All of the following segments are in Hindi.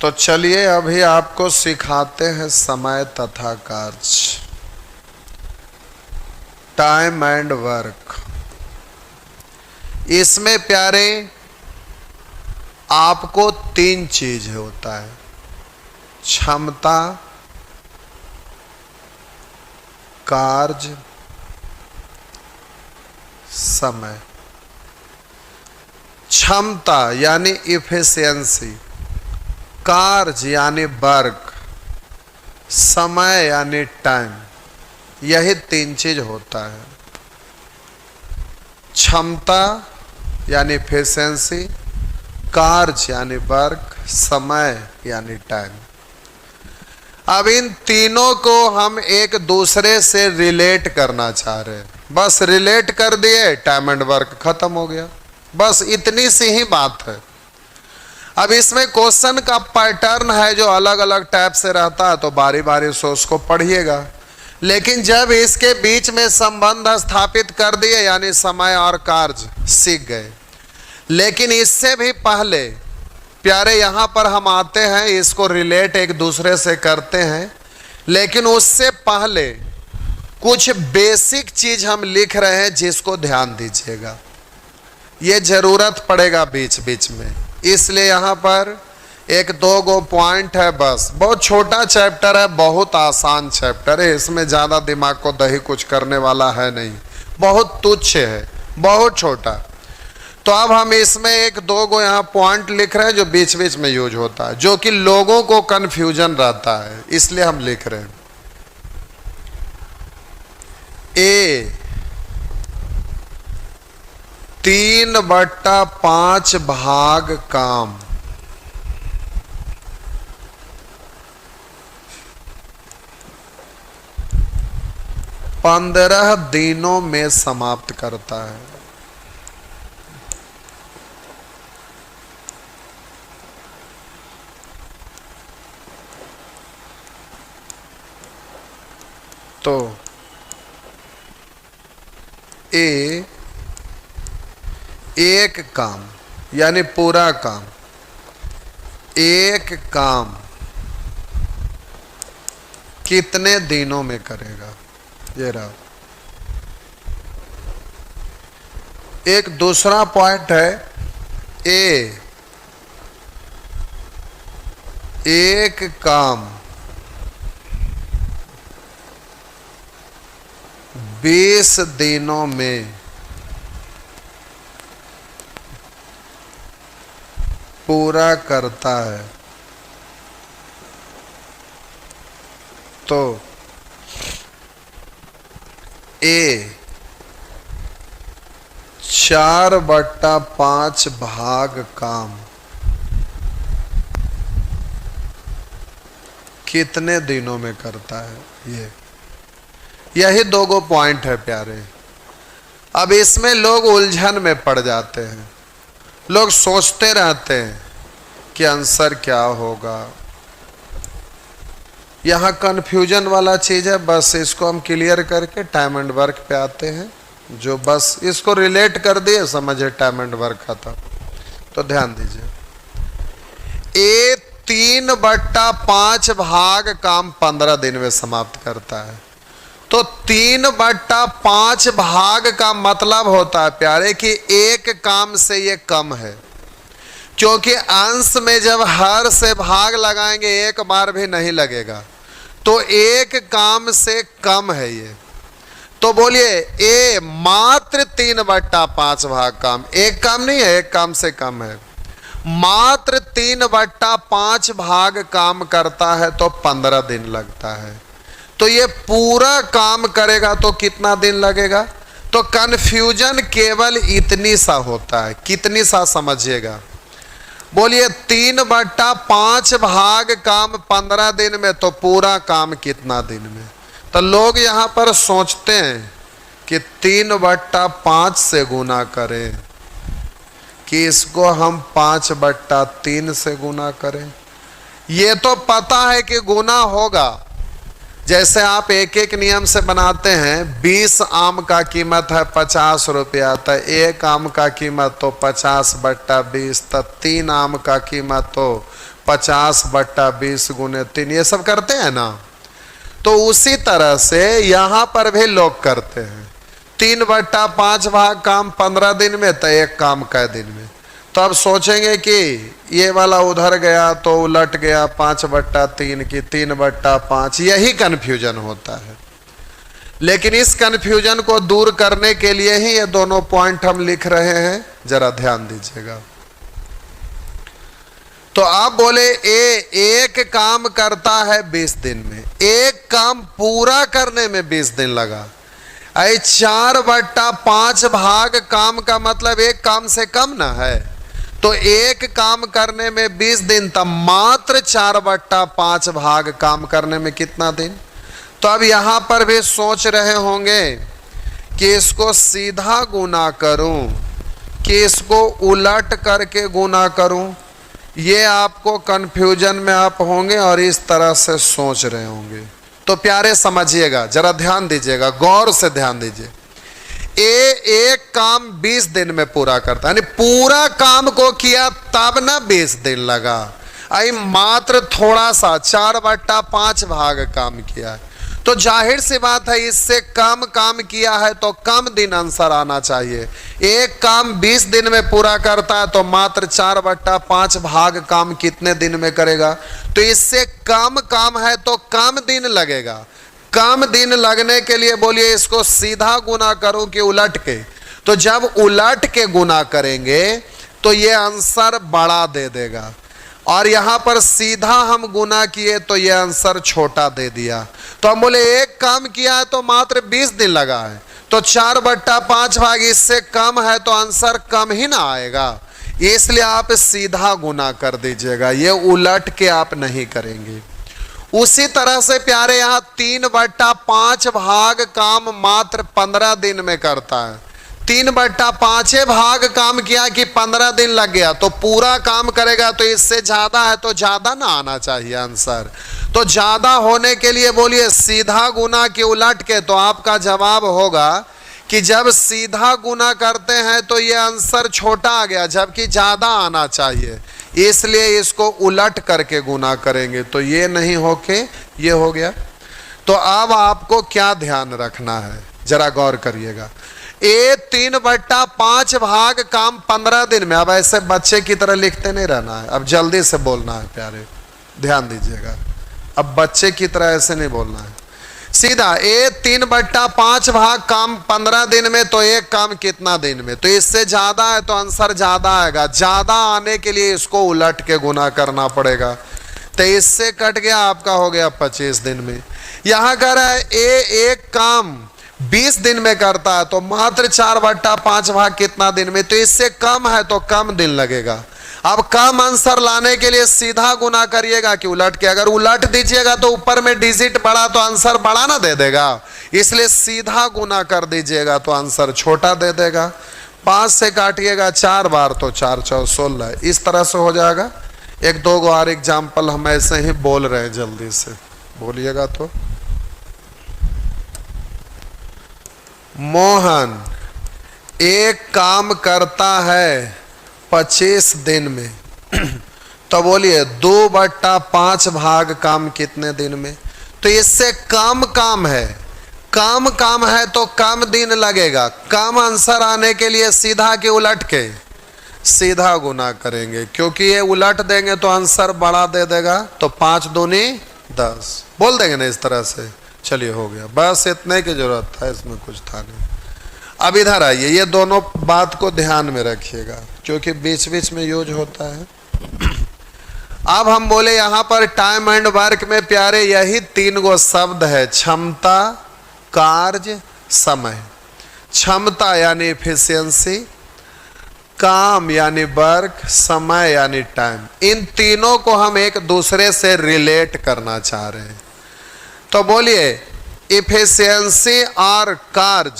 तो चलिए अभी आपको सिखाते हैं समय तथा कार्य, टाइम एंड वर्क। इसमें प्यारे आपको तीन चीज होता है, क्षमता, कार्य, समय। क्षमता यानी इफिशियंसी, कार्य यानी वर्क, समय यानी टाइम। यही तीन चीज होता है, क्षमता यानी इफिशियंसी, कार्य यानी वर्क, समय यानी टाइम। अब इन तीनों को हम एक दूसरे से रिलेट करना चाह रहे हैं। बस रिलेट कर दिए, टाइम एंड वर्क खत्म हो गया। बस इतनी सी ही बात है। अब इसमें क्वेश्चन का पैटर्न है जो अलग अलग टाइप से रहता है, तो बारी बारी से उसको पढ़िएगा। लेकिन जब इसके बीच में संबंध स्थापित कर दिए, यानी समय और कार्य, सीख गए। लेकिन इससे भी पहले प्यारे यहाँ पर हम आते हैं, इसको रिलेट एक दूसरे से करते हैं। लेकिन उससे पहले कुछ बेसिक चीज हम लिख रहे हैं, जिसको ध्यान दीजिएगा, ये जरूरत पड़ेगा बीच बीच में। इसलिए यहाँ पर एक दो गो पॉइंट है बस। बहुत छोटा चैप्टर है, बहुत आसान चैप्टर है, इसमें ज़्यादा दिमाग को दही कुछ करने वाला है नहीं, बहुत तुच्छ है, बहुत छोटा। तो अब हम इसमें एक दो गो यहाँ पॉइंट लिख रहे हैं जो बीच बीच में यूज होता है, जो कि लोगों को कन्फ्यूजन रहता है, इसलिए हम लिख रहे हैं। ए 3/5 भाग काम, पंद्रह दिनों में समाप्त करता है। तो ए एक काम यानी पूरा काम, एक काम कितने दिनों में करेगा, ये रहा। एक दूसरा पॉइंट है, ए एक काम 20 दिनों में पूरा करता है। तो ए 4/5 भाग काम कितने दिनों में करता है। यही दो गो पॉइंट है प्यारे। अब इसमें लोग उलझन में पड़ जाते हैं, लोग सोचते रहते हैं कि आंसर क्या होगा। यहाँ कन्फ्यूजन वाला चीज है, बस इसको हम क्लियर करके टाइम एंड वर्क पे आते हैं। जो बस इसको रिलेट कर दिए, समझे, टाइम एंड वर्क खत्म। तो ध्यान दीजिए, ए 3/5 भाग काम 15 दिन में समाप्त करता है। तो 3/5 भाग का मतलब होता है प्यारे कि एक काम से ये कम है, क्योंकि अंश में जब हर से भाग लगाएंगे एक बार भी नहीं लगेगा, तो एक काम से कम है ये। तो बोलिए ए मात्र 3/5 भाग काम, एक काम नहीं है, एक काम से कम है, मात्र 3/5 भाग काम करता है, तो 15 दिन लगता है। तो ये पूरा काम करेगा तो कितना दिन लगेगा। तो कन्फ्यूजन केवल इतनी सा होता है, कितनी सा समझिएगा। बोलिए 3/5 भाग काम 15 दिन में, तो पूरा काम कितना दिन में। तो लोग यहाँ पर सोचते हैं कि 3/5 से गुना करें, कि इसको हम 5/3 से गुना करें। ये तो पता है कि गुना होगा, जैसे आप एक एक नियम से बनाते हैं। 20 आम का कीमत है 50 रुपया, तो एक आम का कीमत तो 50/20, तो 3 आम का कीमत तो 50/20 गुने 3, ये सब करते हैं ना। तो उसी तरह से यहां पर भी लोग करते हैं। 3/5 भाग काम 15 दिन में, तो एक काम कै दिन में। तो अब सोचेंगे कि ये वाला उधर गया तो उलट गया 5/3 की 3/5, यही कन्फ्यूजन होता है। लेकिन इस कन्फ्यूजन को दूर करने के लिए ही ये दोनों पॉइंट हम लिख रहे हैं, जरा ध्यान दीजिएगा। तो आप बोले एक काम करता है 20 दिन में, एक काम पूरा करने में 20 दिन लगा। 4/5 भाग काम का मतलब एक काम से कम ना है। तो एक काम करने में 20 दिन, तब मात्र 4/5 भाग काम करने में कितना दिन। तो अब यहां पर भी सोच रहे होंगे कि इसको सीधा गुना करूं कि इसको उलट करके गुना करूं। ये आपको कंफ्यूजन में आप होंगे और इस तरह से सोच रहे होंगे। तो प्यारे समझिएगा, जरा ध्यान दीजिएगा, गौर से ध्यान दीजिए। एक काम 20 दिन में पूरा करता है, यानी पूरा काम को किया तब ना 20 दिन लगा। आई मात्र थोड़ा सा 4/5 भाग काम किया है। तो जाहिर सी बात है, इससे कम काम किया है तो कम दिन आंसर आना चाहिए। एक काम 20 दिन में पूरा करता है तो मात्र 4/5 भाग काम कितने दिन में करेगा। तो इससे कम काम है तो कम दिन लगेगा। कम दिन लगने के लिए बोलिए इसको सीधा गुना करूं कि उलट के। तो जब उलट के गुना करेंगे तो ये आंसर बड़ा दे देगा, और यहां पर सीधा हम गुना किए तो ये आंसर छोटा दे दिया। तो हम बोले एक काम किया है तो मात्र 20 दिन लगा है, तो 4/5 भाग इससे कम है तो आंसर कम ही ना आएगा। इसलिए आप सीधा गुना कर दीजिएगा, ये उलट के आप नहीं करेंगे। उसी तरह से प्यारे यहां 3/5 भाग काम मात्र 15 दिन में करता है। 3/5 भाग काम किया कि 15 दिन लग गया, तो पूरा काम करेगा तो इससे ज्यादा है तो ज्यादा ना आना चाहिए आंसर। तो ज्यादा होने के लिए बोलिए सीधा गुना कि उलट के। तो आपका जवाब होगा कि जब सीधा गुना करते हैं तो ये आंसर छोटा आ गया, जबकि ज्यादा आना चाहिए, इसलिए इसको उलट करके गुना करेंगे। तो ये नहीं होके ये हो गया। तो अब आपको क्या ध्यान रखना है, जरा गौर करिएगा। 3/5 भाग काम 15 दिन में। अब ऐसे बच्चे की तरह लिखते नहीं रहना है, अब जल्दी से बोलना है प्यारे, ध्यान दीजिएगा। अब बच्चे की तरह ऐसे नहीं बोलना है, सीधा 3/5 भाग काम 15 दिन में, तो एक काम कितना दिन में। तो इससे ज्यादा है तो आंसर ज्यादा आएगा। ज्यादा आने के लिए इसको उलट के गुना करना पड़ेगा। तो इससे कट गया, आपका हो गया 25 दिन में। यहां कह रहा है एक काम 20 दिन में करता है तो मात्र 4/5 भाग कितना दिन में। तो इससे कम है तो कम दिन लगेगा। अब कम आंसर लाने के लिए सीधा गुना करिएगा कि उलट के। अगर उलट दीजिएगा तो ऊपर में डिजिट बड़ा तो आंसर बड़ा ना दे देगा, इसलिए सीधा गुना कर दीजिएगा तो आंसर छोटा दे देगा। 5 से काटिएगा 4 बार तो 4 × 16, इस तरह से हो जाएगा। 1-2 गो और एग्जाम्पल हम ऐसे ही बोल रहे हैं, जल्दी से बोलिएगा। तो मोहन एक काम करता है 25 दिन में, तो बोलिए 2/5 भाग काम कितने दिन में। तो इससे कम काम है, कम काम है तो कम दिन लगेगा। कम आंसर आने के लिए सीधा के उलट के सीधा गुना करेंगे, क्योंकि ये उलट देंगे तो आंसर बड़ा दे देगा। तो 5 दूनी 10 बोल देंगे ना इस तरह से। चलिए हो गया, बस इतने की जरूरत था, इसमें कुछ था नहीं। अब इधर आइए, ये दोनों बात को ध्यान में रखिएगा क्योंकि बीच बीच में यूज होता है। अब हम बोले यहां पर टाइम एंड वर्क में प्यारे यही 3 गो शब्द है, क्षमता, कार्य, समय। क्षमता यानी एफिशिएंसी, काम यानी वर्क, समय यानी टाइम। इन तीनों को हम एक दूसरे से रिलेट करना चाह रहे हैं। तो बोलिए एफिशिएंसी और कार्य,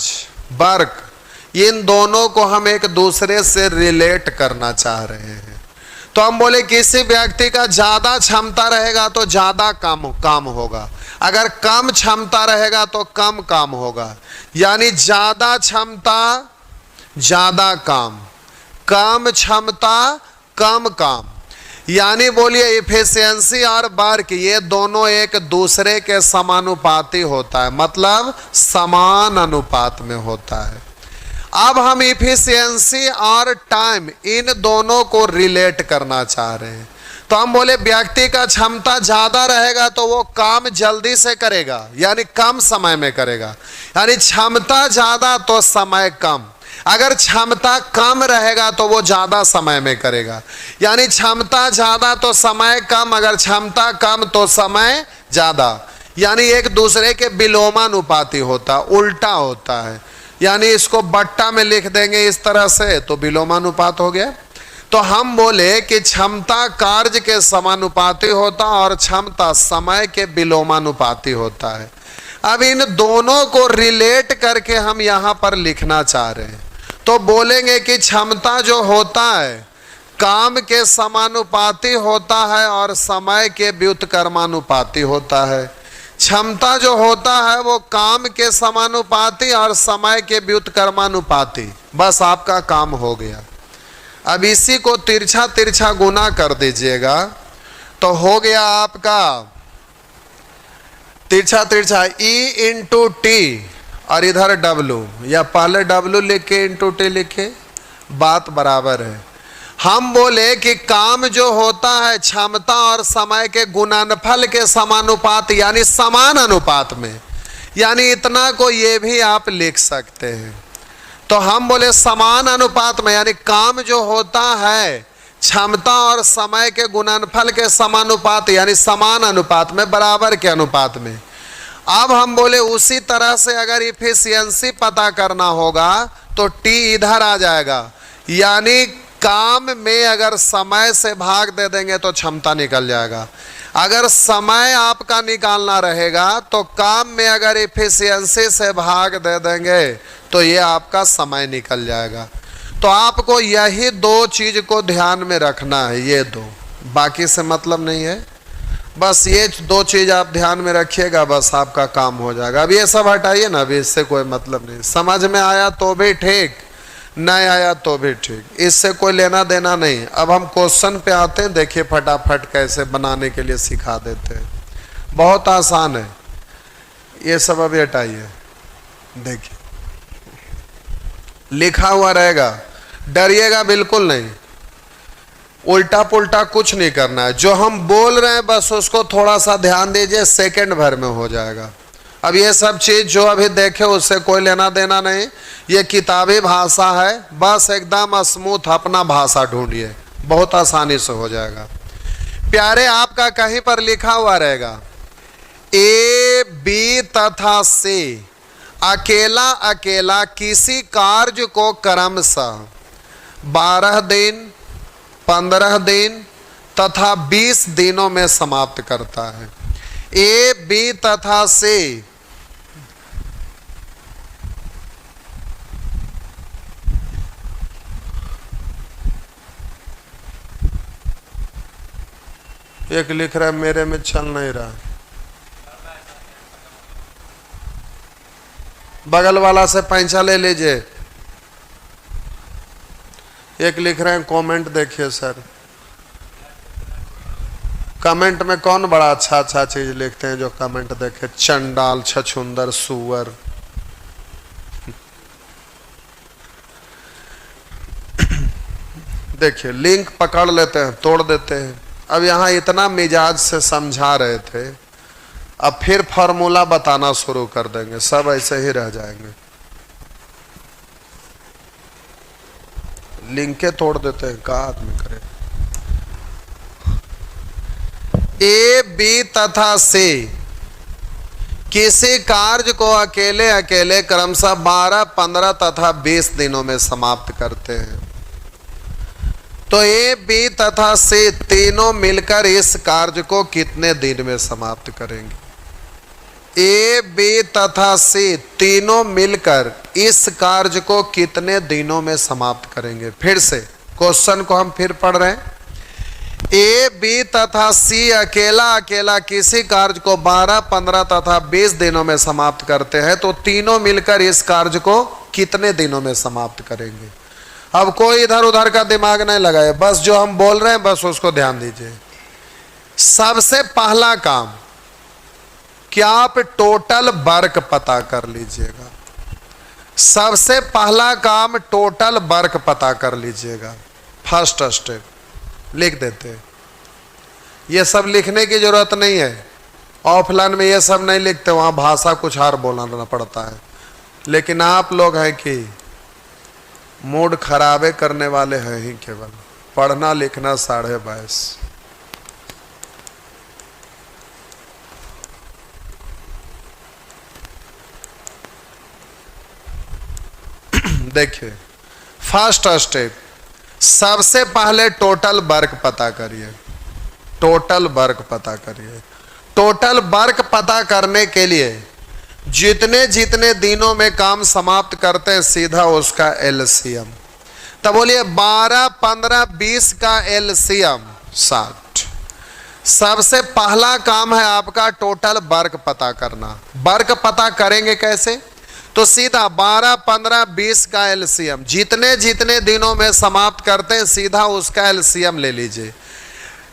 वर्क, इन दोनों को हम एक दूसरे से रिलेट करना चाह रहे हैं। तो हम बोले किसी व्यक्ति का ज्यादा क्षमता रहेगा तो ज्यादा काम होगा, अगर कम क्षमता रहेगा तो कम काम होगा। यानी ज्यादा क्षमता ज्यादा काम, कम क्षमता कम काम। यानी बोलिए इफिशियंसी और वर्क ये दोनों एक दूसरे के समानुपाती होता है, मतलब समान अनुपात में होता है। अब हम इफिशियंसी और टाइम इन दोनों को रिलेट करना चाह रहे हैं। तो हम बोले व्यक्ति का क्षमता ज्यादा रहेगा तो वो काम जल्दी से करेगा, यानी कम समय में करेगा। यानी क्षमता ज्यादा तो समय कम। अगर क्षमता कम रहेगा तो वो ज्यादा समय में करेगा, यानी क्षमता ज्यादा तो समय कम, अगर क्षमता कम तो समय ज्यादा। यानी एक दूसरे के विलोमानुपाती होता, उल्टा होता है। यानी इसको बट्टा में लिख देंगे इस तरह से तो विलोमानुपात हो गया। तो हम बोले कि क्षमता कार्य के समानुपाती होता और क्षमता समय के विलोमानुपाती होता है। अब इन दोनों को रिलेट करके हम यहाँ पर लिखना चाह रहे हैं। तो बोलेंगे कि क्षमता जो होता है काम के समानुपाती होता है और समय के व्युत्क्रमानुपाती होता है। क्षमता जो होता है वो काम के समानुपाती और समय के व्युत्क्रमानुपाती। बस आपका काम हो गया। अब इसी को तिरछा तिरछा गुना कर दीजिएगा तो हो गया आपका तिरछा तिरछा E इंटू टी और इधर W, या पहले W लिखे इंटू टी लिखे, बात बराबर है। हम बोले कि काम जो होता है क्षमता और समय के गुणनफल के समानुपात यानी समान अनुपात में, यानी इतना को ये भी आप लिख सकते हैं। तो हम बोले समान अनुपात में, यानी काम जो होता है क्षमता और समय के गुणनफल के समानुपात यानी समान अनुपात में, बराबर के अनुपात में। अब हम बोले उसी तरह से अगर इफिशियंसी पता करना होगा तो टी इधर आ जाएगा, यानी काम में अगर समय से भाग दे देंगे तो क्षमता निकल जाएगा। अगर समय आपका निकालना रहेगा तो काम में अगर इफिशियंसी से भाग दे देंगे तो ये आपका समय निकल जाएगा। तो आपको यही दो चीज को ध्यान में रखना है, ये दो, बाकी से मतलब नहीं है। बस ये दो चीज आप ध्यान में रखिएगा, बस आपका काम हो जाएगा। अब ये सब हटाइए ना, अभी इससे कोई मतलब नहीं। समझ में आया तो भी ठीक, नहीं आया तो भी ठीक, इससे कोई लेना देना नहीं। अब हम क्वेश्चन पे आते हैं, देखिए फटाफट कैसे बनाने के लिए सिखा देते हैं। बहुत आसान है, ये सब अभी हटाइए। देखिए लिखा हुआ रहेगा, डरिएगा बिल्कुल नहीं, उल्टा पुल्टा कुछ नहीं करना है। जो हम बोल रहे हैं बस उसको थोड़ा सा ध्यान दीजिए, सेकंड भर में हो जाएगा। अब ये सब चीज जो अभी देखे उससे कोई लेना देना नहीं, ये किताबी भाषा है, बस एकदम स्मूथ अपना भाषा ढूंढिए, बहुत आसानी से हो जाएगा। प्यारे आपका कहीं पर लिखा हुआ रहेगा ए बी तथा सी अकेला अकेला किसी कार्य को क्रमशः 12 दिन 15 दिन तथा 20 दिनों में समाप्त करता है। ए बी तथा सी एक लिख रहा है मेरे में चल नहीं रहा, बगल वाला से पैंचा ले लीजिए। एक लिख रहे हैं कमेंट देखिए सर, कमेंट में कौन बड़ा अच्छा अच्छा चीज लिखते हैं जो कमेंट देखे, चंडाल छछुंदर सुअर। देखिए लिंक पकड़ लेते हैं, तोड़ देते हैं। अब यहाँ इतना मिजाज से समझा रहे थे, अब फिर फॉर्मूला बताना शुरू कर देंगे, सब ऐसे ही रह जाएंगे। लिंके तोड़ देते हैं, का आदमी करे। ए बी तथा सी किसी कार्य को अकेले अकेले क्रमशः 12, 15 तथा 20 दिनों में समाप्त करते हैं। तो ए बी तथा सी तीनों मिलकर इस कार्य को कितने दिन में समाप्त करेंगे? ए बी तथा सी तीनों मिलकर इस कार्य को कितने दिनों में समाप्त करेंगे? फिर से क्वेश्चन को हम फिर पढ़ रहे हैं। ए बी तथा सी अकेला अकेला किसी कार्य को 12, 15 तथा 20 दिनों में समाप्त करते हैं, तो तीनों मिलकर इस कार्य को कितने दिनों में समाप्त करेंगे? अब कोई इधर उधर का दिमाग नहीं लगाए, बस जो हम बोल रहे हैं बस उसको ध्यान दीजिए। सबसे पहला काम कि आप टोटल वर्क पता कर लीजिएगा। सबसे पहला काम टोटल वर्क पता कर लीजिएगा। फर्स्ट स्टेप लिख देते हैं। ये सब लिखने की जरूरत नहीं है, ऑफलाइन में ये सब नहीं लिखते, वहां भाषा कुछ और बोलना पड़ता है। लेकिन आप लोग हैं कि मूड खराबे करने वाले हैं ही केवल, पढ़ना लिखना 22.5। देखिए फर्स्ट स्टेप, सबसे पहले टोटल वर्क पता करिए। टोटल वर्क पता करिए। टोटल वर्क पता करने के लिए जितने जितने दिनों में काम समाप्त करते हैं सीधा उसका एलसीएम। तब बोलिए 12, 15, 20 का एलसीएम 60। सबसे पहला काम है आपका टोटल वर्क पता करना। वर्क पता करेंगे कैसे? तो सीधा 12, 15, 20 का एलसीएम, जितने जितने दिनों में समाप्त करते हैं सीधा उसका एलसीएम ले लीजिए।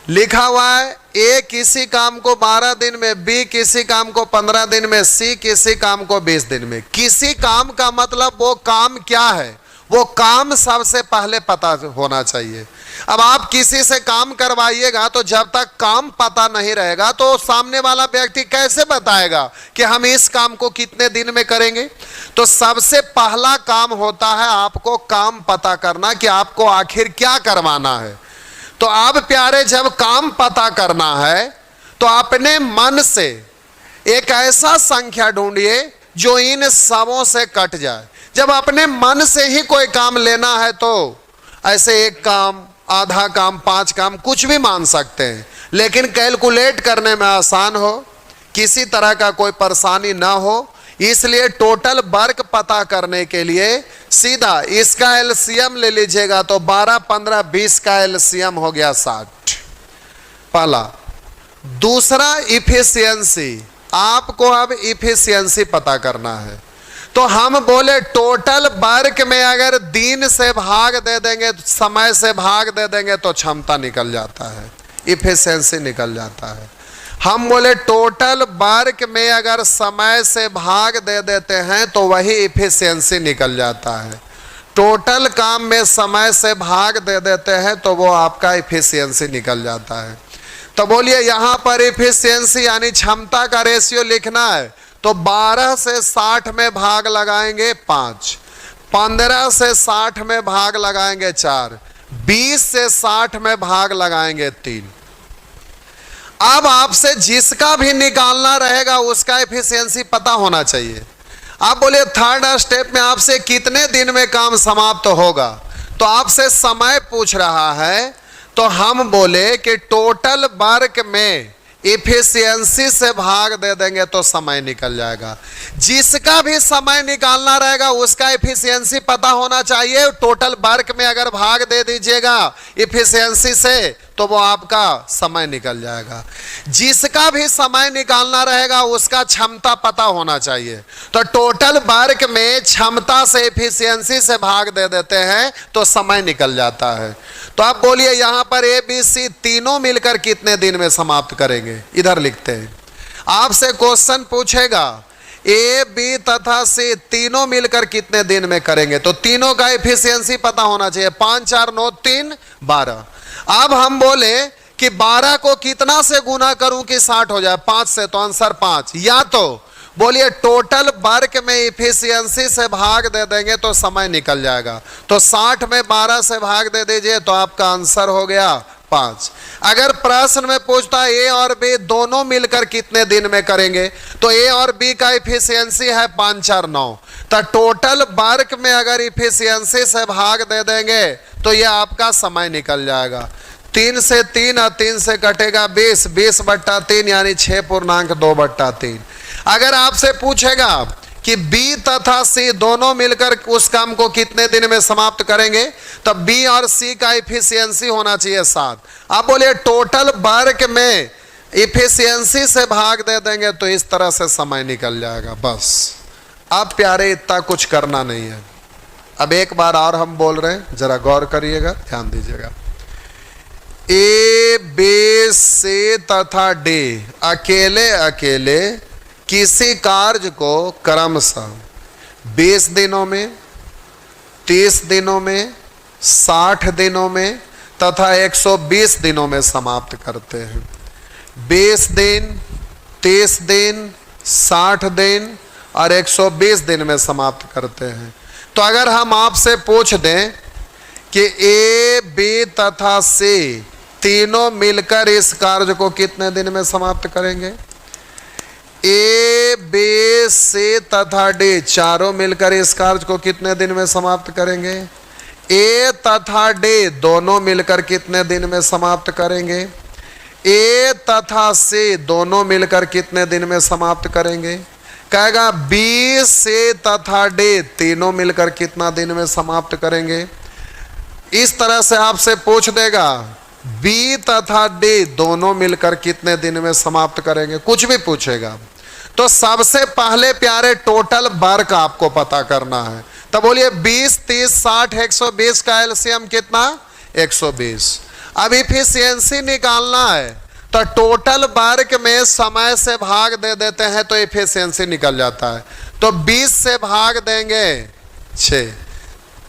लिखा हुआ है ए किसी काम को 12 दिन में, बी किसी काम को 15 दिन में, सी किसी काम को 20 दिन में। किसी काम का मतलब वो काम क्या है, वो काम सबसे पहले पता होना चाहिए। अब आप किसी से काम करवाइएगा तो जब तक काम पता नहीं रहेगा तो सामने वाला व्यक्ति कैसे बताएगा कि हम इस काम को कितने दिन में करेंगे। तो सबसे पहला काम होता है आपको काम पता करना कि आपको आखिर क्या करवाना है। तो आप प्यारे जब काम पता करना है तो अपने मन से एक ऐसा संख्या ढूंढिए जो इन सबों से कट जाए। जब अपने मन से ही कोई काम लेना है तो ऐसे एक काम, आधा काम, 5 काम कुछ भी मान सकते हैं, लेकिन कैलकुलेट करने में आसान हो, किसी तरह का कोई परेशानी ना हो, इसलिए टोटल वर्क पता करने के लिए सीधा इसका एलसीएम ले लीजिएगा। तो 12, 15, 20 का एलसीएम हो गया 60 पहला। दूसरा इफिशियंसी, आपको अब इफिशियंसी पता करना है। तो हम बोले टोटल वर्क में अगर दिन से भाग दे देंगे, समय से भाग दे देंगे तो क्षमता निकल जाता है, इफिशियंसी निकल जाता है। हम बोले टोटल वर्क में अगर समय से भाग दे देते हैं तो वही इफिशियंसी निकल जाता है। टोटल काम में समय से भाग दे देते हैं तो वो आपका इफिशियंसी निकल जाता है। तो बोलिए यहाँ पर इफिशियंसी यानी क्षमता का रेशियो लिखना है तो 12 से 60 में भाग लगाएंगे 5, 15 से 60 में भाग लगाएंगे 4, 20 से 60 में भाग लगाएंगे 3। अब आपसे जिसका भी निकालना रहेगा उसका एफिशिएंसी पता होना चाहिए। आप बोले थर्ड स्टेप में आपसे कितने दिन में काम समाप्त होगा, तो आपसे समय पूछ रहा है। तो हम बोले कि टोटल वर्क में इफिशियंसी से भाग दे देंगे तो समय निकल जाएगा। जिसका भी समय निकालना रहेगा उसका इफिशियंसी पता होना चाहिए। टोटल वर्क में अगर भाग दे दीजिएगा इफिशियंसी से तो वो आपका समय निकल जाएगा। जिसका भी समय निकालना रहेगा उसका क्षमता पता होना चाहिए। तो टोटल वर्क में क्षमता से इफिशियंसी से भाग दे देते हैं तो समय निकल जाता है। तो आप बोलिए यहाँ पर ए बी सी तीनों मिलकर कितने दिन में समाप्त करेंगे, इधर लिखते हैं। आपसे क्वेश्चन पूछेगा ए बी तथा सी तीनों मिलकर कितने दिन में करेंगे, तो तीनों का एफिशिएंसी पता होना चाहिए। 5, 4, 9, 3, 12। अब हम बोले कि 12 को कितना से गुना करूं कि 60 हो जाए, 5 से, तो आंसर 5। या तो बोलिए टोटल वर्क में इफिशियंसी से भाग दे देंगे तो समय निकल जाएगा। तो 60 में 12 से भाग दे दीजिए तो आपका आंसर हो गया 5। अगर प्रश्न में पूछता ए और बी दोनों मिलकर कितने दिन में करेंगे, तो ए और बी का इफिशियंसी है 5, 4, 9। तो टोटल वर्क में अगर इफिशियंसी से भाग दे देंगे तो ये आपका समय निकल जाएगा। 3 से 3 और 3 से कटेगा 20, 20/3 यानी 6.2/3। अगर आपसे पूछेगा कि बी तथा सी दोनों मिलकर उस काम को कितने दिन में समाप्त करेंगे, तब बी और सी का इफिशियंसी होना चाहिए 7। आप बोलिए टोटल वर्क में इफिशियंसी से भाग दे देंगे तो इस तरह से समय निकल जाएगा। बस अब प्यारे इतना कुछ करना नहीं है, अब एक बार और हम बोल रहे हैं, जरा गौर करिएगा, ध्यान दीजिएगा। ए, बी, सी तथा डी अकेले अकेले किसी कार्य को क्रमशः 20 दिनों में, 30 दिनों में, 60 दिनों में तथा 120 दिनों में समाप्त करते हैं। 20 दिन, 30 दिन, 60 दिन और 120 दिन में समाप्त करते हैं। तो अगर हम आपसे पूछ दें कि ए, बी तथा सी तीनों मिलकर इस कार्य को कितने दिन में समाप्त करेंगे? ए, बी, सी तथा डी चारों मिलकर इस कार्य को कितने दिन में समाप्त करेंगे? ए तथा डी दोनों मिलकर कितने दिन में समाप्त करेंगे? ए तथा सी दोनों मिलकर कितने दिन में समाप्त करेंगे? कहेगा बी, सी तथा डी तीनों मिलकर कितना दिन में समाप्त करेंगे? इस तरह से आपसे पूछ देगा बी तथा डी दोनों मिलकर कितने दिन में समाप्त करेंगे, कुछ भी पूछेगा। तो सबसे पहले प्यारे टोटल वर्क आपको पता करना है। तो बोलिए 20, 30, 60, 120 का एलसीएम कितना? 120। अब इफिशियंसी निकालना है तो टोटल वर्क में समय से भाग दे देते हैं तो इफिशियंसी निकल जाता है। तो 20 से भाग देंगे 6,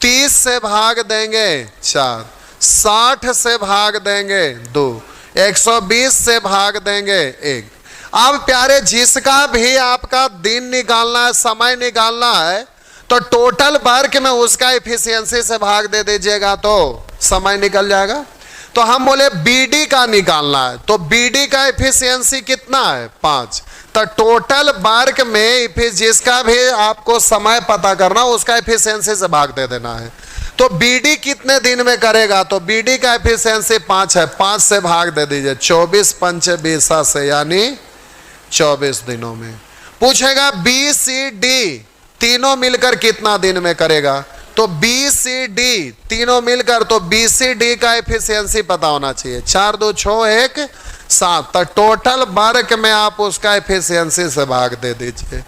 30 से भाग देंगे 4, 60 से भाग देंगे 2, 120 से भाग देंगे 1। अब प्यारे जिसका भी आपका दिन निकालना है, समय निकालना है, तो टोटल वर्क में उसका इफिशियंसी से भाग दे दीजिएगा तो समय निकल जाएगा। तो हम बोले बीडी का निकालना है, तो बीडी का इफिशियंसी कितना है? 5। तो टोटल वर्क में जिसका भी आपको समय पता करना उसका इफिशियंसी से भाग दे देना है। तो बीडी कितने दिन में करेगा? तो बीडी का इफिशियंसी 5 है, 5 से भाग दे दीजिए 24 पंचे 20 से, यानी 24 दिनों में। पूछेगा बी, सी, डी तीनों मिलकर कितना दिन में करेगा? तो बी, सी, डी तीनों मिलकर, तो बी, सी, डी का एफिशिएंसी पता होना चाहिए। 4 2 6 1 7, तो टोटल वर्क में आप उसका एफिशिएंसी से भाग दे दीजिए।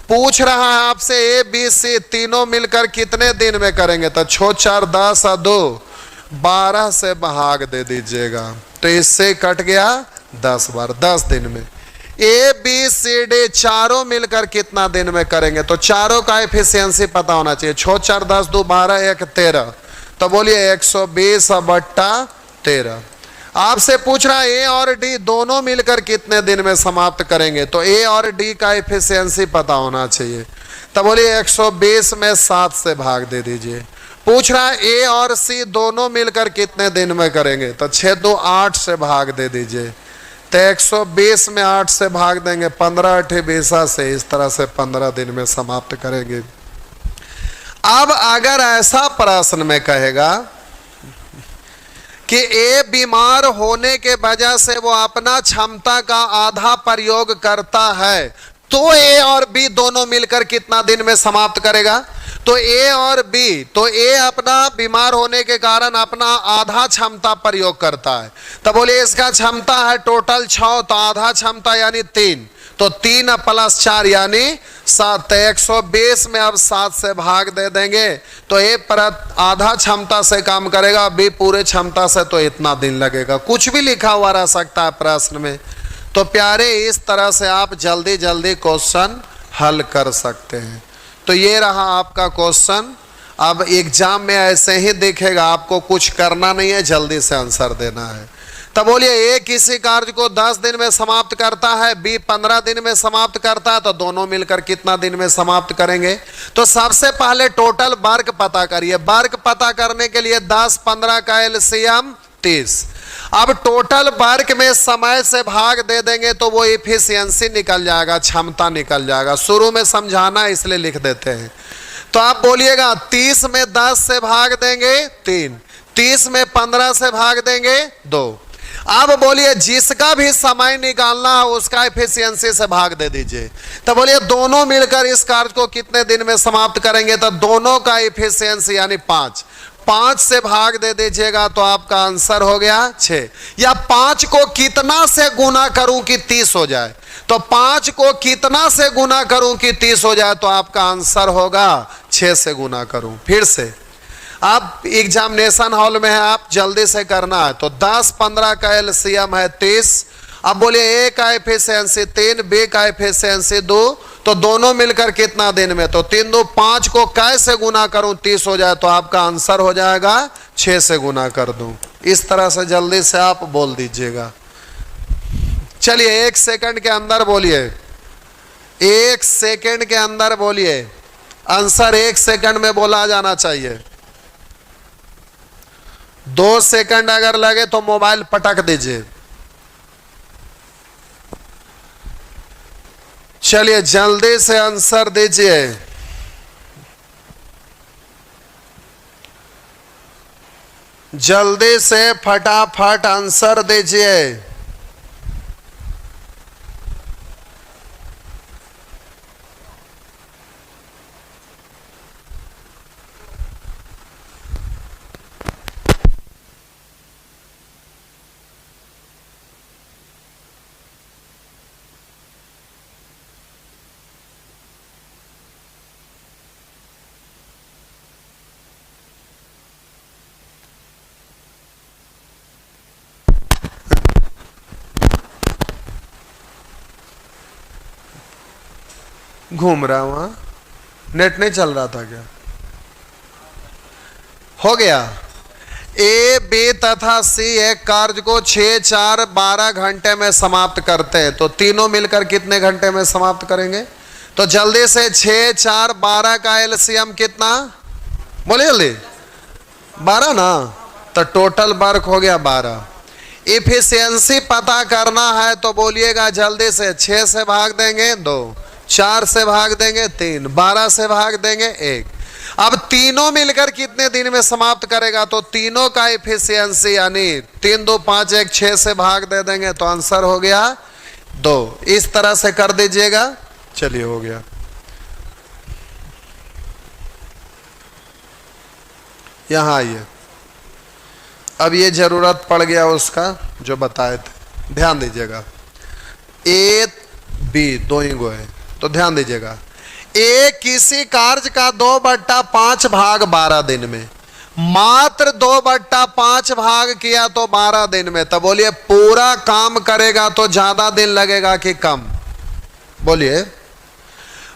पूछ रहा है आपसे ए, बी, सी तीनों मिलकर कितने दिन में करेंगे? तो 6 4 10 और 2 12 से भाग दे दीजिएगा, तो इससे कट गया 10 बार, 10 दिन में। ए, बी, सी, डी चारों मिलकर कितना दिन में करेंगे? तो चारों का एफिशिएंसी पता होना चाहिए। 6 4 10 2 12 1 13, तो बोलिए 120/13। आपसे पूछ रहा है ए और डी दोनों मिलकर कितने दिन में समाप्त करेंगे? तो ए और डी का एफिशिएंसी पता होना चाहिए। तो बोलिए 120 में 7 से भाग दे दीजिए। पूछ रहा है ए और सी दोनों मिलकर कितने दिन में करेंगे? तो 6 2 8 से भाग दे दीजिए। तो 120 में 8 से भाग देंगे, 15 8 20 से, इस तरह से 15 दिन में समाप्त करेंगे। अब अगर ऐसा प्रश्न में कहेगा कि ए बीमार होने के वजह से वो अपना क्षमता का आधा प्रयोग करता है, तो ए और बी दोनों मिलकर कितना दिन में समाप्त करेगा? तो ए और बी, तो ए अपना बीमार होने के कारण अपना आधा क्षमता प्रयोग करता है, तो बोलिए इसका क्षमता है टोटल 6, तो आधा क्षमता यानी 3, तो 3 + 4 यानी 7। तो 120 में अब 7 से भाग दे देंगे, तो ए पर आधा क्षमता से काम करेगा, बी पूरे क्षमता से, तो इतना दिन लगेगा। कुछ भी लिखा हुआ रह सकता है प्रश्न में। तो प्यारे इस तरह से आप जल्दी जल्दी क्वेश्चन हल कर सकते हैं। तो ये रहा आपका क्वेश्चन। अब एग्जाम में ऐसे ही दिखेगा, आपको कुछ करना नहीं है, जल्दी से आंसर देना है। तब बोलिए ए किसी कार्य को 10 दिन में समाप्त करता है, बी 15 दिन में समाप्त करता है, तो दोनों मिलकर कितना दिन में समाप्त करेंगे? तो सबसे पहले टोटल वर्क पता करिए। वर्क पता करने के लिए 10 15 का एलसीएम 30। अब टोटल वर्क में समय से भाग दे देंगे तो वो इफिशियंसी निकल जाएगा, क्षमता निकल जाएगा। शुरू में समझाना इसलिए लिख देते हैं। तो आप बोलिएगा 30 में 10 से भाग देंगे 3, 30 में 15 से भाग देंगे 2। अब बोलिए जिसका भी समय निकालना है उसका एफिशिएंसी से भाग दे दीजिए। तो बोलिए दोनों मिलकर इस कार्य को कितने दिन में समाप्त करेंगे? तो दोनों का एफिशिएंसी यानी 5, 5 से भाग दे दीजिएगा तो आपका आंसर हो गया 6। या 5 को कितना से गुना करूं कि 30 हो जाए, तो 5 को कितना से गुना करूं कि 30 हो जाए, तो आपका आंसर होगा 6 से गुना करूं। फिर से आप एग्जामिनेशन हॉल में है, आप जल्दी से करना है। तो 10 15 का एलसीएम है 30। अब बोलिए ए का एफिशिएंसी 3, बी का एफिशिएंसी 2, तो दोनों मिलकर कितना दिन में, तो 3 2 5 को कैसे गुना करूं 30 हो जाए, तो आपका आंसर हो जाएगा 6 से गुना कर दूं। इस तरह से जल्दी से आप बोल दीजिएगा। चलिए 1 सेकंड के अंदर बोलिए, 1 सेकंड के अंदर बोलिए, आंसर 1 सेकंड में बोला जाना चाहिए। 2 सेकंड अगर लगे तो मोबाइल पटक दीजिए। चलिए जल्दी से आंसर दीजिए। जल्दी से फटाफट आंसर दीजिए। घूम रहा वहां, नेट नहीं चल रहा था क्या? हो गया। ए बी तथा सी एक कार्य को 6 4 12 घंटे में समाप्त करते हैं, तो तीनों मिलकर कितने घंटे में समाप्त करेंगे? तो जल्दी से 6 4 12 का एलसीएम कितना, बोलिए जल्दी। 12 ना, तो टोटल वर्क हो गया 12। इफिशियंसी पता करना है तो बोलिएगा जल्दी से। 6 से भाग देंगे 2, 4 से भाग देंगे 3, 12 से भाग देंगे 1। अब तीनों मिलकर कितने दिन में समाप्त करेगा, तो तीनों का इफिशियंसी यानी 3 2 5 1 6 से भाग दे देंगे, तो आंसर हो गया 2। इस तरह से कर दीजिएगा। चलिए हो गया। यहां आइए, अब ये जरूरत पड़ गया उसका जो बताए थे, ध्यान दीजिएगा। ए बी दो ही गो है, तो ध्यान दीजिएगा। ए किसी कार्य का 2/5 भाग 12 दिन में, मात्र 2/5 भाग किया तो 12 दिन में, तो बोलिए पूरा काम करेगा तो ज्यादा दिन लगेगा कि कम? बोलिए।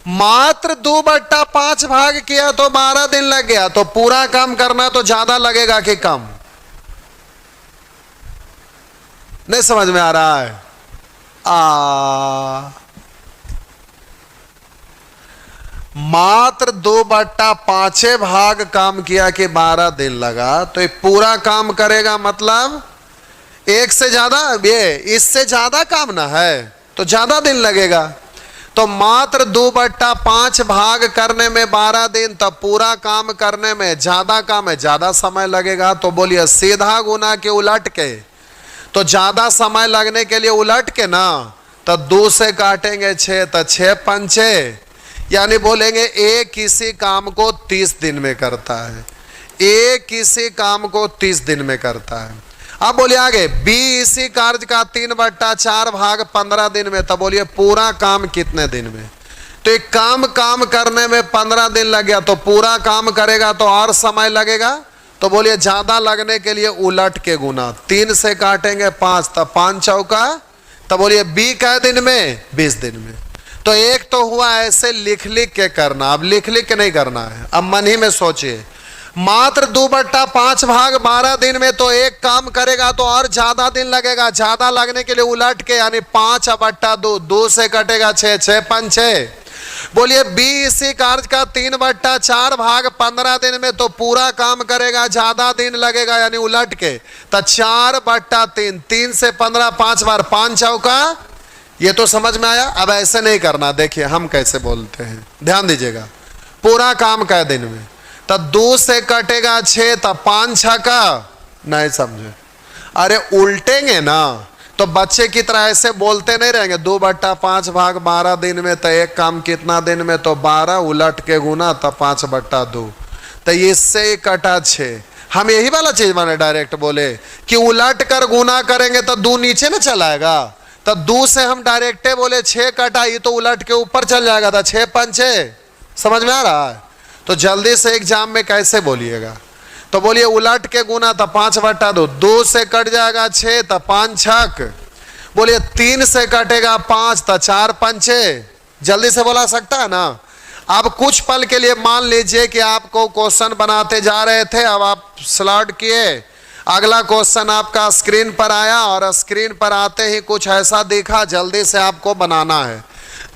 मात्र 2/5 भाग किया तो 12 दिन लग गया, तो पूरा काम करना तो ज्यादा लगेगा कि कम? नहीं समझ में आ रहा है? मात्र 2/5 भाग काम किया कि 12 दिन लगा, तो ये पूरा काम करेगा मतलब एक से ज्यादा, ये इससे ज्यादा काम ना है तो ज्यादा दिन लगेगा। तो मात्र 2/5 भाग करने में 12 दिन, तो पूरा काम करने में ज्यादा काम है, ज्यादा समय लगेगा। तो बोलिए सीधा गुना के उलट के, तो ज्यादा समय लगने के लिए उलट के ना, तो 2 से काटेंगे 6, तो 6 पंचे, यानी बोलेंगे ए किसी काम को 30 दिन में करता है। ए किसी काम को 30 दिन में करता है। अब बोलिए आगे, बी इसी कार्य का 3/4 भाग 15 दिन में, तो बोलिए पूरा काम कितने दिन में? तो एक काम करने में 15 दिन लग गया, तो पूरा काम करेगा तो और समय लगेगा। तो बोलिए ज्यादा लगने के लिए उलट के गुना, 3 से काटेंगे 5, तो 5 चौका, तो बोलिए बी कै दिन में? 20 दिन में। तो एक तो हुआ ऐसे लिख लिख के करना, अब लिख लिख के नहीं करना है, अब मन ही में सोचिए। मात्र 2/5 भाग 12 दिन में, तो एक काम करेगा तो और ज्यादा दिन लगेगा, ज्यादा लगने के लिए उलट के, यानी 5/2, 2 से कटेगा 6, 6 पंचे। बोलिए बी इसी कार्य का 3/4 भाग 15 दिन में, तो पूरा काम करेगा ज्यादा दिन लगेगा, यानी उलट के, तो 4/3, 3 से 15, 5 बार 5 चौका। ये तो समझ में आया? अब ऐसे नहीं करना, देखिए हम कैसे बोलते हैं, ध्यान दीजिएगा। पूरा काम कै दिन में, तो 2 से कटेगा 6, तो 5 छका, नहीं समझे? अरे उल्टेंगे ना, तो बच्चे की तरह ऐसे बोलते नहीं रहेंगे। 2/5 भाग 12 दिन में, तो एक काम कितना दिन में? तो 12, उलट के गुना, तो 5/2, तो इससे ही कटा 6, हम यही वाला चीज मैंने डायरेक्ट बोले कि उलट कर गुना करेंगे तो दो नीचे ना चला आएगा, तो दो से हम डायरेक्टे बोले 6 कटा, ये तो उलट के ऊपर चल जाएगा था 6 पंचे। समझ में आ रहा है? तो जल्दी से एग्जाम में कैसे बोलिएगा, तो बोलिए उलट के गुना तो 5/2, 2 से कट जाएगा 6 तो 5 छक, बोलिए 3 से कटेगा 5 तो 4 पंचे। जल्दी से बोला सकता है ना। अब कुछ पल के लिए मान लीजिए कि आपको क्वेश्चन बनाते जा रहे थे, अब आप स्लाइड किए, अगला क्वेश्चन आपका स्क्रीन पर आया और स्क्रीन पर आते ही कुछ ऐसा दिखा, जल्दी से आपको बनाना है।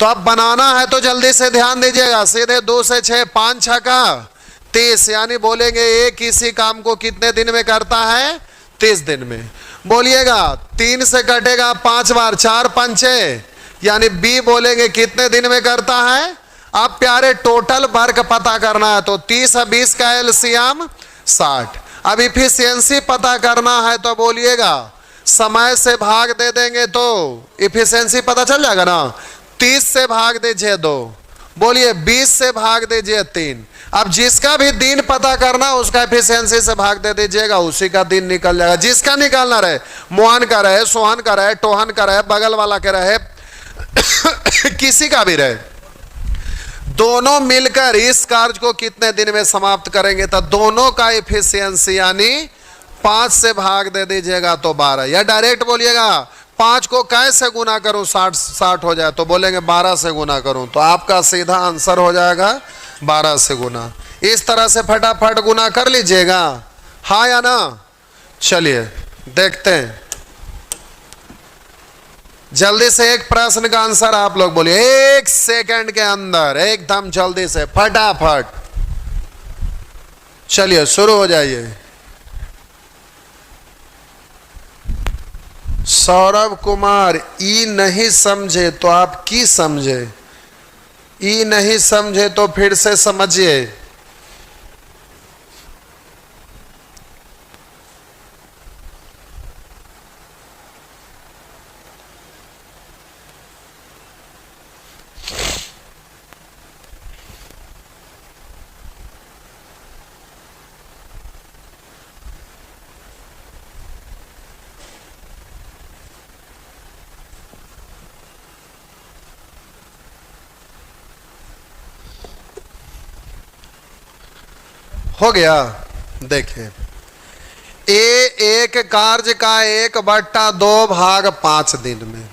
तो अब बनाना है तो जल्दी से ध्यान दीजिएगा, सीधे 2 से 6 5 छका 30, यानी बोलेंगे ए किसी काम को कितने दिन में करता है? 30 दिन में। बोलिएगा 3 से कटेगा 5 बार 4 पंचे, यानी बी बोलेंगे कितने दिन में करता है? अब प्यारे टोटल वर्क पता करना है, तो 30 और 20 का एलसीएम 60। अब इफिशियंसी पता करना है तो बोलिएगा समय से भाग दे देंगे तो इफिशियंसी पता चल जाएगा ना। 30 से भाग दीजिए 2, बोलिए 20 से भाग दीजिए 3। अब जिसका भी दिन पता करना उसका एफिशिएंसी से भाग दे दीजिएगा, उसी का दिन निकल जाएगा। जिसका निकालना रहे, मोहन का रहे, सोहन का रहे, टोहन का रहे, बगल वाला के रहे किसी का भी रहे, दोनों मिलकर इस कार्य को कितने दिन में समाप्त करेंगे, तो दोनों का एफिशिएंसी यानी 5 से भाग दे दीजिएगा तो 12, या डायरेक्ट बोलिएगा 5 को कैसे गुना करूं 60 हो जाए, तो बोलेंगे 12 से गुना करूं, तो आपका सीधा आंसर हो जाएगा 12 से गुना। इस तरह से फटाफट गुना कर लीजिएगा, हाँ या ना। चलिए देखते हैं, जल्दी से एक प्रश्न का आंसर आप लोग बोलिए 1 सेकंड के अंदर, एकदम जल्दी से फटाफट। चलिए शुरू हो जाइए। सौरभ कुमार, ई नहीं समझे तो आप की समझे, ई नहीं समझे तो फिर से समझिए। हो गया। देखें, एक कार्य का 1/2 भाग 5 दिन में,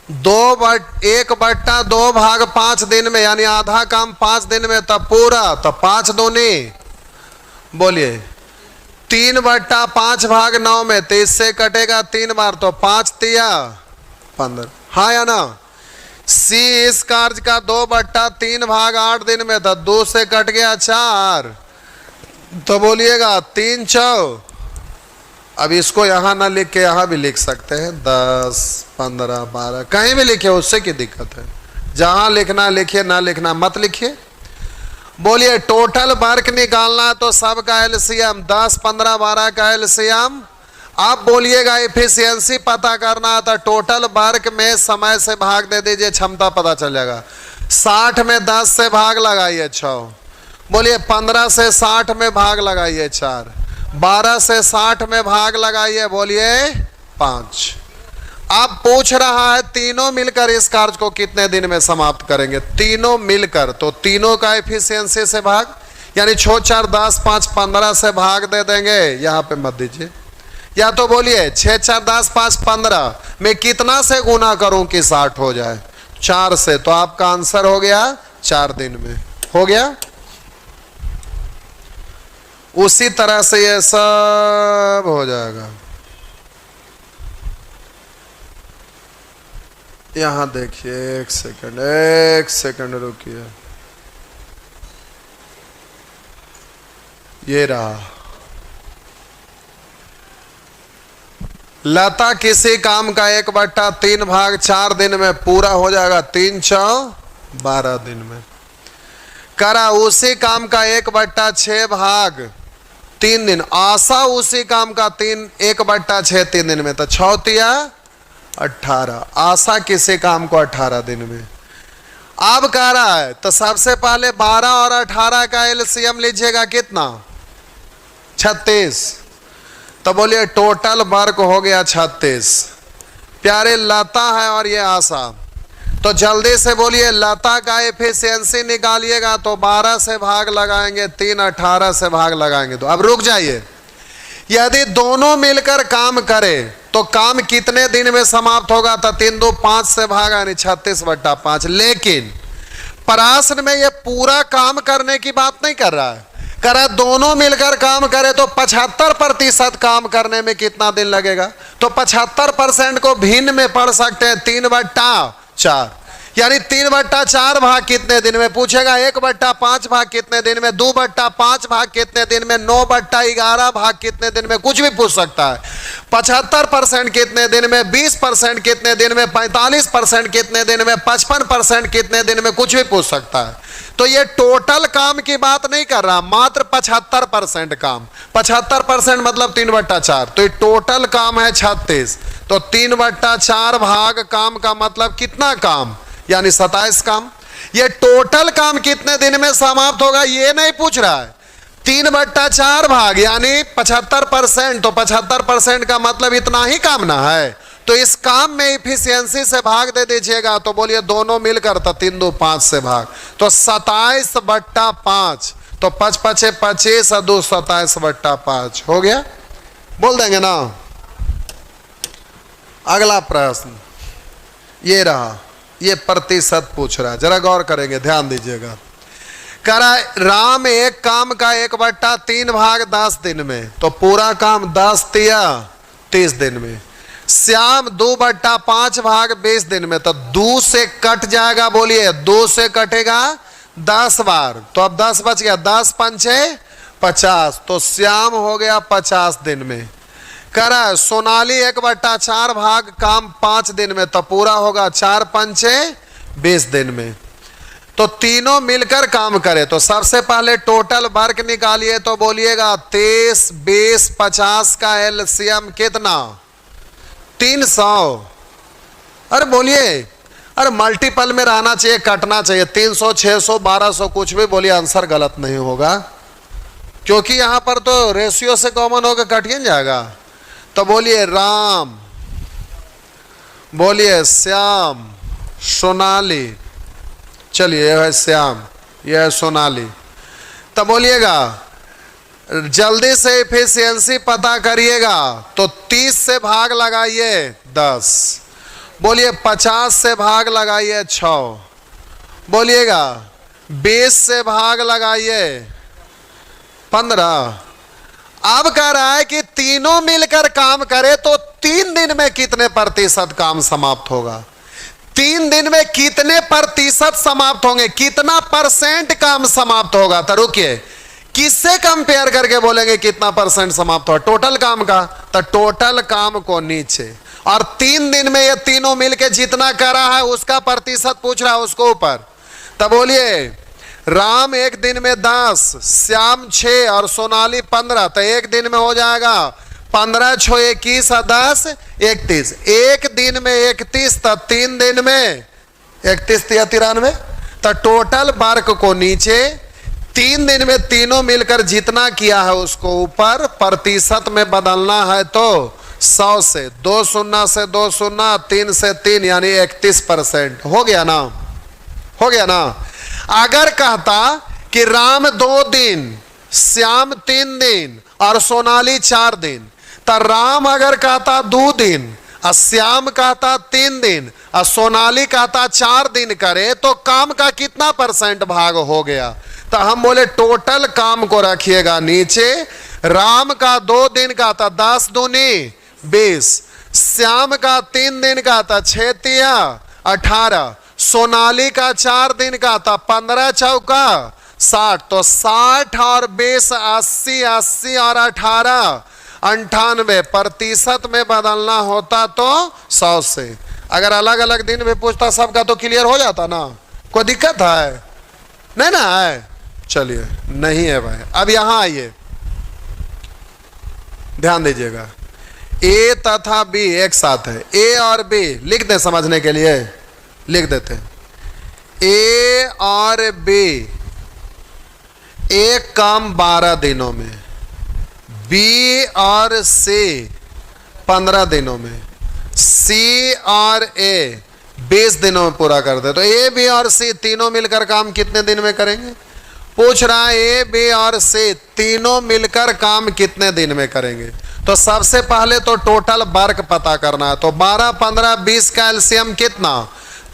1/2 भाग 5 दिन में, यानी आधा काम 5 दिन में, तब पूरा, तब 5 दूनी, बोलिए 3/5 भाग 9 में, तो इससे कटेगा 3 बार, तो 5 तिया 15, हाँ या ना। सी इस कार्य का 2/3 भाग 8 दिन में था, 2 से कट गया 4, तो बोलिएगा 3 चौ। अब इसको यहां ना लिख के यहां भी लिख सकते हैं, 10 15 12 कहीं भी लिखे, उससे की दिक्कत है। जहां लिखना लिखिए, ना लिखना मत लिखिए। बोलिए टोटल वर्क निकालना तो सबका एलसीएम 10 15 12 का एलसीएम। आप बोलिएगा एफिशिएंसी पता करना था, टोटल वर्क में समय से भाग दे दीजिए, क्षमता पता चल जाएगा। 60 में 10 से भाग लगाइए 6, बोलिए 15 से 60 में भाग लगाइए 4, 12 से 60 में भाग लगाइए, बोलिए 5। अब पूछ रहा है तीनों मिलकर इस कार्य को कितने दिन में समाप्त करेंगे, तीनों मिलकर, तो तीनों का एफिशिएंसी से भाग, यानी 6 4 10 5 15 से भाग दे देंगे, यहाँ पे मत दीजिए। या तो बोलिए 6 4 10 5 15 में कितना से गुना करूं कि 60 हो जाए, 4 से, तो आपका आंसर हो गया 4 दिन में। हो गया। उसी तरह से ये सब हो जाएगा। यहां देखिए, एक सेकंड रुकिए, ये रहा। लता किसी काम का 1/3 भाग 4 दिन में पूरा हो जाएगा, 3 चौ 12 दिन में। करा उसी काम का 1/6 भाग 3 दिन, आशा उसी काम का 1/6 3 दिन में, तो 6 तिया 18, आशा किसी काम को 18 दिन में। अब कह रहा है तो सबसे पहले 12 और 18 का एलसीएम लीजिएगा, कितना 36। तो बोलिए टोटल वर्क हो गया 36। प्यारे लता है और ये आशा, तो जल्दी से बोलिए लता का एफिशिएंसी निकालिएगा तो 12 से भाग लगाएंगे, 3 18 से भाग लगाएंगे। तो अब रुक जाइए, यदि दोनों मिलकर काम करें तो काम कितने दिन में समाप्त होगा? तो 3 2 5 से भाग यानी 36/5। लेकिन प्रश्न में ये पूरा काम करने की बात नहीं कर रहा है, कह रहा है दोनों मिलकर काम करें तो 75% काम करने में कितना दिन लगेगा? तो 75% को भिन्न में पढ़ सकते हैं 3/4, यानी 3/4 भाग कितने दिन में पूछेगा, 1/5 भाग कितने दिन में, 2/5 भाग कितने दिन में, 9/11 भाग कितने दिन में, कुछ भी पूछ सकता है। 75% कितने दिन में, 20% कितने दिन में, 45% कितने दिन में, 55% कितने दिन में, कुछ भी पूछ सकता है। तो ये टोटल काम की बात नहीं कर रहा, मात्र 75% काम। 75% मतलब 3/4, तो ये टोटल काम है 36। तो 3/4 भाग काम का मतलब कितना काम, यानी 27 काम। ये टोटल काम कितने दिन में समाप्त होगा ये नहीं पूछ रहा है, 3/4 भाग यानी 75%, तो 75% का मतलब इतना ही काम ना है। तो इस काम में इफिशियंसी से भाग दे दीजिएगा, तो बोलिए दोनों मिलकर तो 3 2 5 से भाग, तो 27/5, तो 5 5 25 और 2 27/5 हो गया, बोल देंगे ना। अगला प्रश्न ये रहा, ये प्रतिशत पूछ रहा है, जरा गौर करेंगे, ध्यान दीजिएगा। कह रहा है राम एक काम का 1/3 भाग 10 दिन में, तो पूरा काम 10 तिया 30 दिन में। श्याम 2/5 भाग 20 दिन में, तो 2 से कट जाएगा, बोलिए 2 से कटेगा 10 बार, तो अब 10 बच गया, 10 पंचे 50, तो श्याम हो गया 50 दिन में। कह रहा है सोनाली 1/4 भाग काम 5 दिन में, तो पूरा होगा 4 पंचे 20 दिन में। तो तीनों मिलकर काम करे तो सबसे पहले टोटल वर्क निकालिए, तो बोलिएगा 23 20 50 का एलसीएम कितना, 300। अरे बोलिए, अरे मल्टीपल में रहना चाहिए, कटना चाहिए, 300 600 1200 कुछ भी बोलिए, आंसर गलत नहीं होगा, क्योंकि यहां पर तो रेशियो से कॉमन होकर कट ही जाएगा। तो बोलिए राम, बोलिए श्याम, सोनाली, चलिए यह है श्याम, यह है सोनाली। तो बोलिएगा जल्दी से एफिशिएंसी पता करिएगा, तो 30 से भाग लगाइए 10, बोलिए 50 से भाग लगाइए 6, बोलिएगा 20 से भाग लगाइए 15। अब कह रहा है कि तीनों मिलकर काम करे तो 3 दिन में कितने प्रतिशत काम समाप्त होगा, 3 दिन में कितने प्रतिशत समाप्त होंगे, कितना परसेंट काम समाप्त होगा। तो रुकिए, किससे कंपेयर करके बोलेंगे कितना परसेंट समाप्त होगा, टोटल काम का, तो टोटल काम को नीचे, और 3 दिन में ये तीनों मिलके जितना करा है उसका प्रतिशत पूछ रहा है, उसको ऊपर। तो बोलिए राम एक दिन में 10, श्याम 6 और सोनाली 15, तो एक दिन में हो जाएगा 15 6 21 और 10 31, एक दिन में 31, तो 3 दिन में 31 या 93, तो टोटल वर्क को नीचे, 3 दिन में तीनों मिलकर जितना किया है उसको ऊपर, प्रतिशत में बदलना है तो 100 से 2 शून्य से 2 शून्य, 3 से 3 यानी 31%। हो गया ना, हो गया ना। अगर कहता कि राम 2 दिन, श्याम 3 दिन और सोनाली 4 दिन, तो राम अगर कहता 2 दिन और श्याम कहता 3 दिन और सोनाली कहता 4 दिन करे, तो काम का कितना परसेंट भाग हो गया। तो हम बोले टोटल काम को रखिएगा नीचे, राम का 2 दिन का था 10 दूनी 20, श्याम का 3 दिन का था 6 तिया 18, सोनाली का 4 दिन का था 15 चौका 60, तो 60 और 20 80, 80 और 18 98, प्रतिशत में बदलना होता तो 100 से। अगर अलग अलग दिन में पूछता सबका तो क्लियर हो जाता ना, कोई दिक्कत है नहीं ना है, चलिए नहीं है भाई। अब यहां आइए, ध्यान दीजिएगा, ए तथा बी एक साथ है, ए और बी लिख दें समझने के लिए, लिख देते हैं ए और बी एक काम 12 दिनों में, बी और सी 15 दिनों में, सी और ए 20 दिनों में पूरा कर दे, तो ए बी और सी तीनों मिलकर काम कितने दिन में करेंगे? पूछ रहा है ए बी और सी तीनों मिलकर काम कितने दिन में करेंगे। तो सबसे पहले तो टोटल वर्क पता करना है। तो 12, 15, 20 का एलसीएम कितना?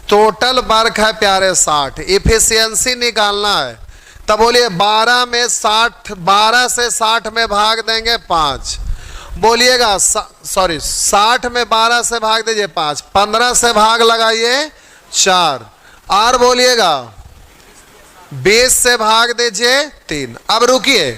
टोटल वर्क है प्यारे 60। इफिशियंसी निकालना है। तब बोलिए 12 में 60, 12 से 60 में भाग देंगे 5। बोलिएगा सॉरी 60 में 12 से भाग दीजिए 5, 15 से भाग लगाइए 4, और बोलिएगा 20 से भाग दीजिए 3। अब रुकिए,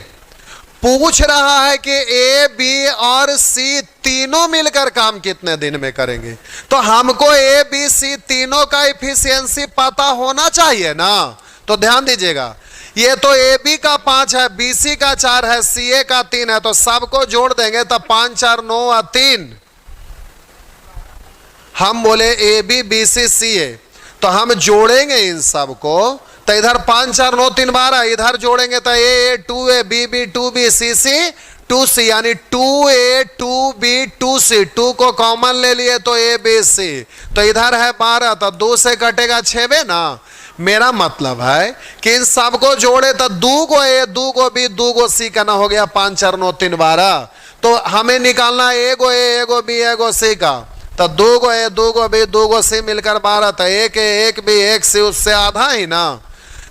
पूछ रहा है कि ए बी और सी तीनों मिलकर काम कितने दिन में करेंगे। तो हमको ए बी सी तीनों का इफिशियंसी पता होना चाहिए ना। तो ध्यान दीजिएगा, ये तो ए बी का 5 है, बी सी का 4 है, सी ए का 3 है, तो सबको जोड़ देंगे तो 5, 4, 9 और 3। हम बोले ए बी बी सी सी ए, तो हम जोड़ेंगे इन सबको। तो इधर 5, 4, 9, 3, 12, इधर जोड़ेंगे तो ए 2A, बी 2B, सी 2C, यानी 2A 2B 2C, 2 को कॉमन ले लिए तो ए बी सी, तो इधर है 12, तो 2 से कटेगा 6 ना। मेरा मतलब है कि इन सबको जोड़े तो 2 को ए, 2 को बी, 2 को सी करना हो गया 5, 4, 9, 3, 12। तो हमें निकालना ए गो ए, ए गो बी, ए गो सी का। तो 2 को ए, 2 को बी, 2 को सी मिलकर 12, तो 1 ए, 1 बी, 1 सी, उससे आधा ही ना।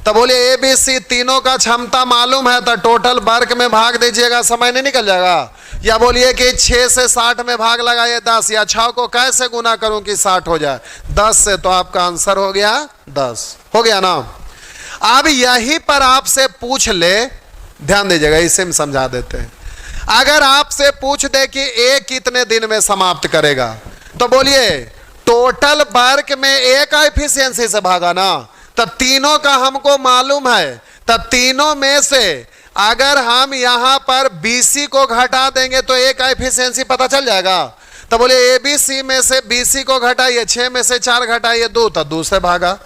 तो बोलिए ए बी सी तीनों का क्षमता मालूम है, तो टोटल वर्क में भाग दीजिएगा, समय नहीं निकल जाएगा। या बोलिए कि 6 से 60 में भाग लगाइए 10, या 6 को कैसे गुना करूं कि 60 हो जाए? 10 से, तो आपका आंसर हो गया 10। हो गया ना। अब यहीं पर आपसे पूछ ले, ध्यान दीजिएगा, इसे हम समझा देते हैं। अगर आपसे पूछ दे कि ए कितने दिन में समाप्त करेगा, तो बोलिए टोटल वर्क में ए का एफिशिएंसी से भागा ना। तब तीनों का हमको मालूम है, तब तीनों में से अगर हम यहां पर बीसी को घटा देंगे तो ए का एफिशिएंसी पता चल जाएगा। तो बोले ए बी सी में से बीसी को घटाइए, 6 में से 4 घटाइए 2, तो 2 से भागा।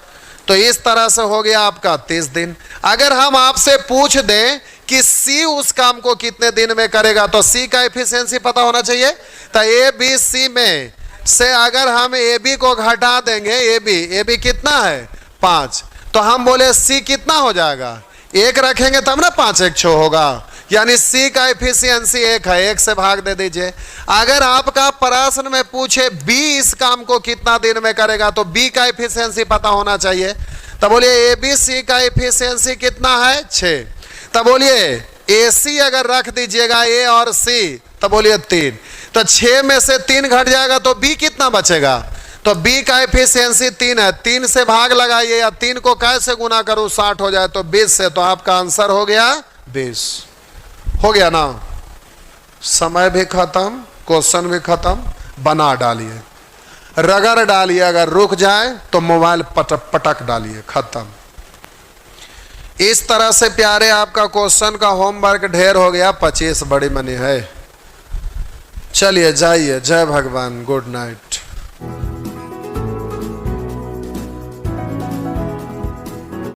तो इस तरह से हो गया आपका 30 दिन। अगर हम आपसे पूछ दें कि सी उस काम को कितने दिन में करेगा, तो सी का एफिशिएंसी पता होना चाहिए। तो ए बी सी में से अगर हम ए बी को घटा देंगे, ए बी कितना है 5, तो हम बोले सी कितना हो जाएगा, 1 रखेंगे तब ना 5 1 6 होगा, यानी सी का एफिशिएंसी 1 है, 1 से भाग दे दीजिए। अगर आपका प्रश्न में पूछे बी इस काम को कितना दिन में करेगा, तो बी का एफिशिएंसी पता होना चाहिए। तो बोलिए ए बी सी का एफिशिएंसी कितना है 6। तो बोलिए ए सी अगर रख दीजिएगा ए और सी, तो बोलिए 3, तो 6 में से 3 घट जाएगा तो बी कितना बचेगा? तो बी का एफिशिएंसी 3 है, 3 से भाग लगाइए, या 3 को कैसे गुना करूं 60 हो जाए, तो 20 से, तो आपका आंसर हो गया 20। हो गया ना। समय भी खत्म, क्वेश्चन भी खत्म। बना डालिए, रगड़ डालिए, अगर रुक जाए तो मोबाइल पटक डालिए, खत्म। इस तरह से प्यारे आपका क्वेश्चन का होमवर्क ढेर हो गया, 25 बड़ी मनी है। चलिए जाइए, जय भगवान, गुड नाइट।